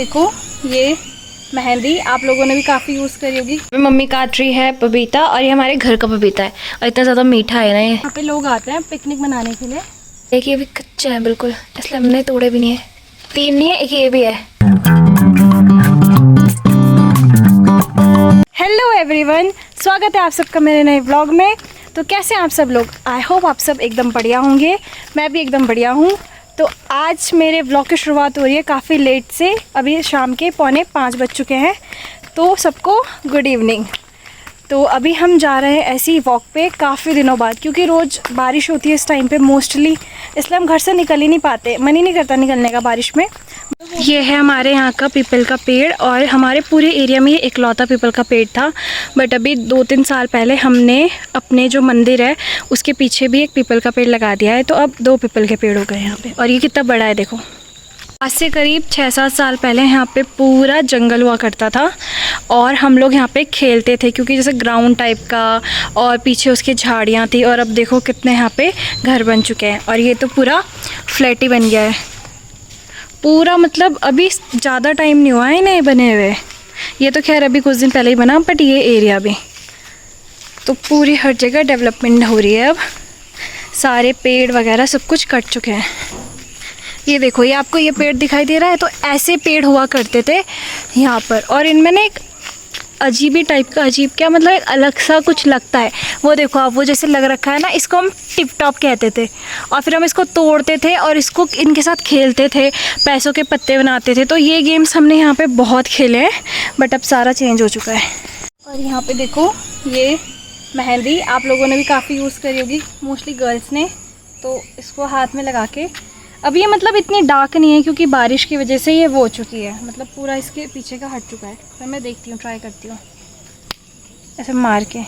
देखो ये मेहंदी आप लोगों ने भी काफ़ी यूज़ करी होगी। मम्मी काट रही है पपीता और ये हमारे घर का पपीता है और इतना ज़्यादा मीठा है ना ये। यहाँ पे लोग आते हैं पिकनिक मनाने के लिए। देखिए अभी कच्चा है बिल्कुल, इसलिए हमने तोड़े भी नहीं है। 3 नहीं है, एक ये भी है। हेलो एवरीवन, स्वागत है आप सबका मेरे नए व्लॉग में। तो कैसे हैं आप सब लोग? आई होप आप सब एकदम बढ़िया होंगे। मैं भी एकदम बढ़िया हूँ। तो आज मेरे व्लॉग की शुरुआत हो रही है काफ़ी लेट से। अभी शाम के 4:45 बज चुके हैं। तो सबको गुड इवनिंग। तो अभी हम जा रहे हैं ऐसी वॉक पे काफ़ी दिनों बाद, क्योंकि रोज़ बारिश होती है इस टाइम पे मोस्टली, इसलिए हम घर से निकल ही नहीं पाते, मन ही नहीं करता निकलने का बारिश में। ये है हमारे यहाँ का पीपल का पेड़ और हमारे पूरे एरिया में ये इकलौता पीपल का पेड़ था। बट अभी 2-3 साल पहले हमने अपने जो मंदिर है उसके पीछे भी एक पीपल का पेड़ लगा दिया है। तो अब 2 पीपल के पेड़ हो गए यहाँ पे और ये कितना बड़ा है देखो। आज से करीब 6-7 साल पहले यहाँ पे पूरा जंगल हुआ करता था और हम लोग यहाँ पे खेलते थे, क्योंकि जैसे ग्राउंड टाइप का और पीछे उसकी झाड़ियाँ थी। और अब देखो कितने यहाँ पे घर बन चुके हैं और ये तो पूरा फ्लैट ही बन गया है पूरा। मतलब अभी ज़्यादा टाइम नहीं हुआ है इन्हें बने हुए, ये तो खैर अभी कुछ दिन पहले ही बना, बट ये एरिया भी तो पूरी हर जगह डेवलपमेंट हो रही है। अब सारे पेड़ वगैरह सब कुछ कट चुके हैं। ये देखो, ये आपको ये पेड़ दिखाई दे रहा है, तो ऐसे पेड़ हुआ करते थे यहाँ पर। और इनमें ना एक अजीब ही टाइप का, अजीब क्या मतलब एक अलग सा कुछ लगता है। वो देखो आप, वो जैसे लग रखा है ना, इसको हम टिप टॉप कहते थे। और फिर हम इसको तोड़ते थे और इसको इनके साथ खेलते थे, पैसों के पत्ते बनाते थे। तो ये गेम्स हमने यहाँ पे बहुत खेले हैं, बट अब सारा चेंज हो चुका है। और यहाँ पे देखो ये मेहंदी आप लोगों ने भी काफ़ी यूज़ करी होगी, मोस्टली गर्ल्स ने। तो इसको हाथ में लगा के, अब ये मतलब इतनी डार्क नहीं है क्योंकि बारिश की वजह से ये वो हो चुकी है, मतलब पूरा इसके पीछे का हट चुका है। फिर मैं देखती हूँ, ट्राई करती हूँ ऐसे मार के।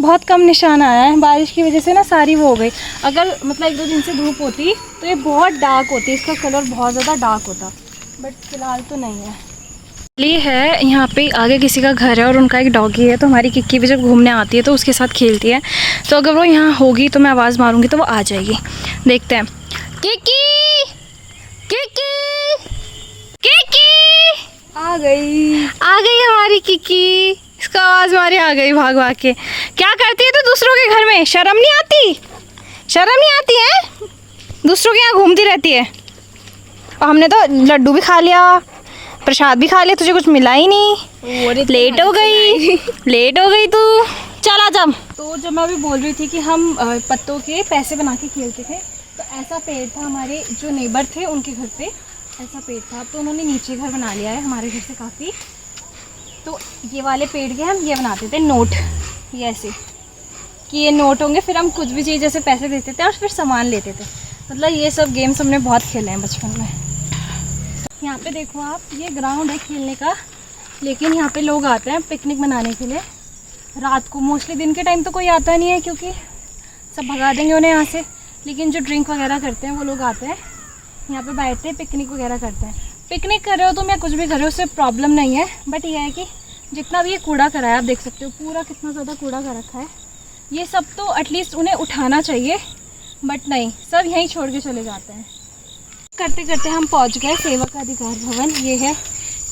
बहुत कम निशान आया है, बारिश की वजह से ना सारी वो हो गई। अगर मतलब 1-2 दिन से धूप होती तो ये बहुत डार्क होती, इसका कलर बहुत ज़्यादा डार्क होता, बट फिलहाल तो नहीं है। ये है यहाँ पे आगे किसी का घर है और उनका एक डॉगी है। तो हमारी किक्की भी जब घूमने आती है तो उसके साथ खेलती है। तो अगर वो यहाँ होगी तो मैं आवाज़ मारूंगी तो वो आ जाएगी। देखते हैं। किक्की, किक्की, किक्की आ गई हमारी किक्की। इसका आवाज़ मारी आ गई भाग भाग के। क्या करती है तो दूसरों के घर में? शर्म नहीं आती? शर्म नहीं आती है? दूसरों के यहाँ घूमती रहती है। और हमने तो लड्डू भी खा लिया, प्रसाद भी खा लिया, तुझे कुछ मिला ही नहीं। लेट हो गई, लेट हो गई तू। चल आ जा। तो जब मैं अभी बोल रही थी कि हम पत्तों के पैसे बना के खेलते थे, तो ऐसा पेड़ था हमारे जो नेबर थे उनके घर पे, ऐसा पेड़ था। तो उन्होंने नीचे घर बना लिया है हमारे घर से काफ़ी। तो ये वाले पेड़ के हम ये बनाते थे नोट, ये ऐसे कि ये नोट होंगे, फिर हम कुछ भी चीज़ जैसे पैसे देते थे और फिर सामान लेते थे। मतलब ये सब गेम्स हमने बहुत खेले हैं बचपन में। यहाँ पे देखो आप, ये ग्राउंड है खेलने का, लेकिन यहाँ पे लोग आते हैं पिकनिक मनाने के लिए रात को। मोस्टली दिन के टाइम तो कोई आता नहीं है क्योंकि सब भगा देंगे उन्हें यहाँ से, लेकिन जो ड्रिंक वगैरह करते हैं वो लोग आते हैं यहाँ पे, बैठते हैं, पिकनिक वगैरह करते हैं। पिकनिक कर रहे हो तुम या कुछ भी कर रहे हो, उससे प्रॉब्लम नहीं है, बट ये है कि जितना भी ये कूड़ा करा है, आप देख सकते हो पूरा कितना ज़्यादा कूड़ा कर रखा है। ये सब तो एटलीस्ट उन्हें उठाना चाहिए, बट नहीं, सब यहीं छोड़ के चले जाते हैं। करते करते हम पहुंच गए सेवक अधिकार भवन। ये है,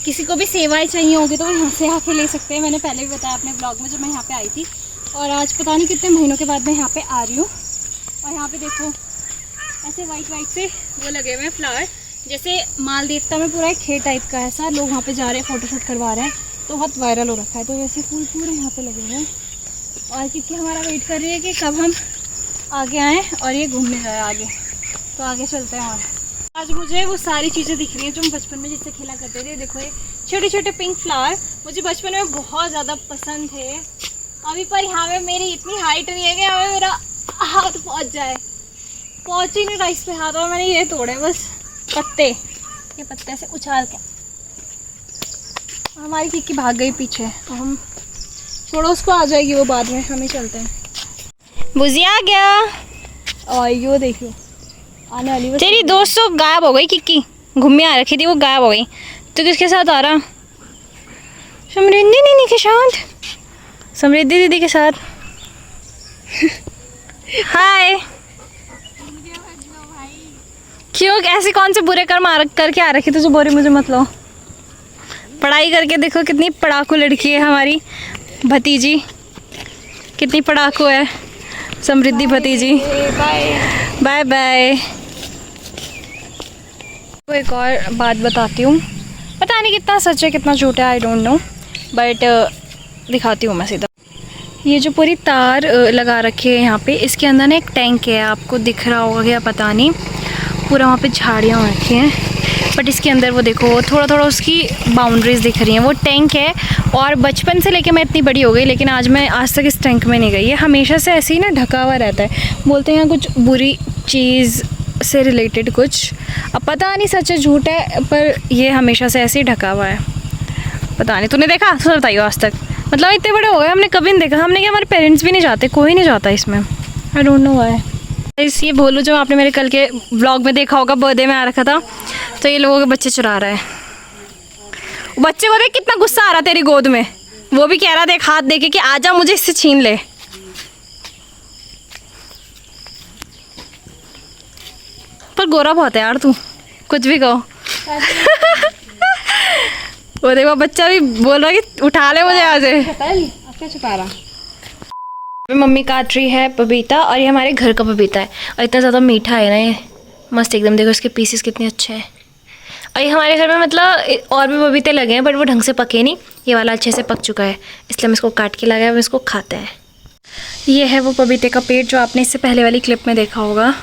किसी को भी सेवाएं चाहिए होगी तो वो यहाँ से आके ले सकते हैं। मैंने पहले भी बताया अपने ब्लॉग में जब मैं यहाँ पे आई थी, और आज पता नहीं कितने महीनों के बाद मैं यहाँ पे आ रही हूँ। और यहाँ पे देखो ऐसे वाइट से वो लगे हुए हैं फ्लावर, जैसे माल देवता में पूरा एक खेत टाइप का है। ऐसा लोग वहाँ पे जा रहे हैं, फ़ोटोशूट करवा रहे हैं, तो बहुत वायरल हो रखा है। तो वैसे फूल पूरे यहाँ पे लगे हुए हैं। और क्योंकि हमारा वेट कर रही है कि कब हम आगे आएँ और ये घूमने जाए आगे, तो आगे चलते हैं। और आज मुझे वो सारी चीज़ें दिख रही हैं जो हम बचपन में जिससे खेला करते थे। देखो ये छोटे छोटे पिंक फ्लावर मुझे बचपन में बहुत ज़्यादा पसंद थे। अभी पर यहाँ पे मेरी इतनी हाइट नहीं है कि यहाँ पे मेरा हाथ पहुँच जाए, पहुँच ही नहीं रहा इस पे हाथ। और मैंने ये तोड़े बस पत्ते, ये पत्ते ऐसे उछाल के। हमारी किक्की भाग गई पीछे, तो हम छोड़ो उसको, आ जाएगी वो बाद में, हमें चलते हैं। बुझिया आ गया। और यो देखियो आने वाली बस। तेरी दोस्त तो गायब हो गई, किक्की घूमने आ रखी थी, वो गायब हो गई। तो किसके साथ आ रहा? समृद्धि दीदी के साथ, समृद्धि दीदी के साथ। हाय, क्यों, ऐसे कौन से बुरे कर्म करके आ रखी तुझे? बोरी मुझे मत लो। पढ़ाई करके देखो कितनी पढ़ाकू लड़की है हमारी भतीजी, कितनी पढ़ाकू है समृद्धि भतीजी। Bye bye bye. तो एक और बात बताती हूँ, पता नहीं कितना सच है कितना झूठ है, आई डोंट नो, बट दिखाती हूँ मैं सीधा। ये जो पूरी तार लगा रखी है यहाँ पे, इसके अंदर ना एक टैंक है, आपको दिख रहा होगा क्या पता नहीं, पूरा वहाँ पे झाड़ियाँ हो रखी हैं, बट इसके अंदर वो देखो थोड़ा थोड़ा उसकी बाउंड्रीज दिख रही हैं। वो टैंक है और बचपन से लेके मैं इतनी बड़ी हो गई, लेकिन मैं आज तक इस टैंक में नहीं गई। ये हमेशा से ऐसे ही ना ढका हुआ रहता है, बोलते हैं कुछ बुरी चीज़ से रिलेटेड कुछ, अब पता नहीं सच है झूठ है, पर ये हमेशा से ऐसे ही ढका हुआ है। पता नहीं, तूने देखा? तो बताइए आज तक, मतलब इतने बड़े हो गए हमने कभी नहीं देखा। हमने क्या, हमारे पेरेंट्स भी नहीं जाते, कोई नहीं जाता इसमें, आई डोंट नो व्हाई। ये भोलू जो आपने मेरे कल के व्लॉग में देखा होगा, बर्थडे में आ रखा था, तो ये लोगों के बच्चे चुरा रहा है। बच्चे को देख कितना गुस्सा आ रहा तेरी गोद में, वो भी कह रहा देख हाथ देके कि आजा मुझे इससे छीन ले। पर गोरा बहुत है यार तू, कुछ भी कहो। वो देखो बच्चा भी बोल रहा है कि उठा ले मुझे आज। क्या छुपा रहा? मम्मी काट रही है पपीता, और ये हमारे घर का पपीता है, और इतना ज़्यादा मीठा है ना ये, मस्त एकदम। देखो इसके पीसेस कितने अच्छे हैं। और ये हमारे घर में मतलब और भी पपीते लगे हैं, बट वो ढंग से पके नहीं, ये वाला अच्छे से पक चुका है, इसलिए हम इसको काट के लगाए, हम इसको खाते हैं। ये है वो पपीते का पेड़ जो आपने इससे पहले वाली क्लिप में देखा होगा,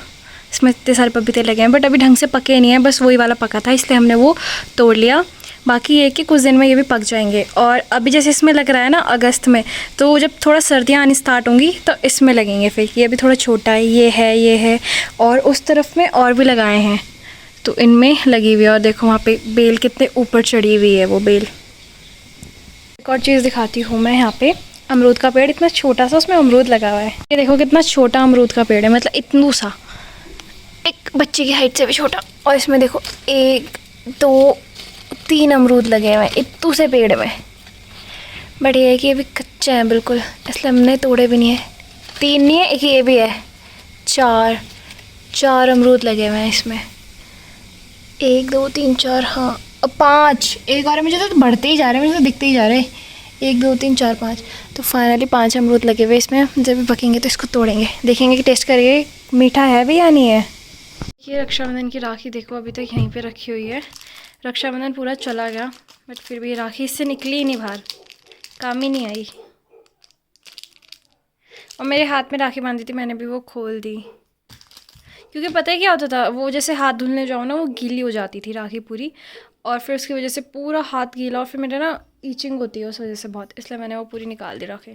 इसमें इतने सारे पपीते लगे हैं, बट अभी ढंग से पके नहीं है, बस वही वाला पका था, इसलिए हमने वो तोड़ लिया। बाकी ये कि कुछ दिन में ये भी पक जाएंगे। और अभी जैसे इसमें लग रहा है ना अगस्त में, तो जब थोड़ा सर्दियाँ आनी स्टार्ट होंगी तो इसमें लगेंगे फिर। ये भी थोड़ा छोटा है, ये है, और उस तरफ में और भी लगाए हैं, तो इनमें लगी हुई है। और देखो वहाँ पे बेल कितने ऊपर चढ़ी हुई है वो बेल। एक और चीज़ दिखाती हूँ मैं, यहाँ पे अमरूद का पेड़ इतना छोटा सा, उसमें अमरूद लगा हुआ है। ये देखो कितना छोटा अमरूद का पेड़ है, मतलब इतना सा, एक बच्चे की हाइट से भी छोटा। और इसमें देखो 1 2 3 अमरूद लगे हुए हैं इतू से पेड़ में, बट ये है कि ये भी कच्चा है बिल्कुल, इसलिए हमने तोड़े भी नहीं है। 3 नहीं है, एक ये भी है, 4 अमरूद लगे हुए हैं इसमें। 1 2 3 4, हाँ अब 5, एक बार मुझे तो बढ़ते ही जा रहे हैं, मुझे तो दिखते ही जा रहे हैं। 1 2 3 4 5, तो फाइनली 5 अमरूद लगे हुए इसमें। जब भी पकेंगे तो इसको तोड़ेंगे, देखेंगे कि टेस्ट करेंगे मीठा है भी या नहीं है। ये रक्षाबंधन की राखी देखो अभी तक यहीं पे रखी हुई है। रक्षाबंधन पूरा चला गया, बट फिर भी राखी इससे निकली ही नहीं बाहर, काम ही नहीं आई। और मेरे हाथ में राखी बांधी थी, मैंने भी वो खोल दी, क्योंकि पता है क्या होता था, वो जैसे हाथ धुलने जाओ ना, वो गीली हो जाती थी राखी पूरी, और फिर उसकी वजह से पूरा हाथ गीला, और फिर मेरा ना ईचिंग होती है उस वजह से बहुत, इसलिए मैंने वो पूरी निकाल दी राखी।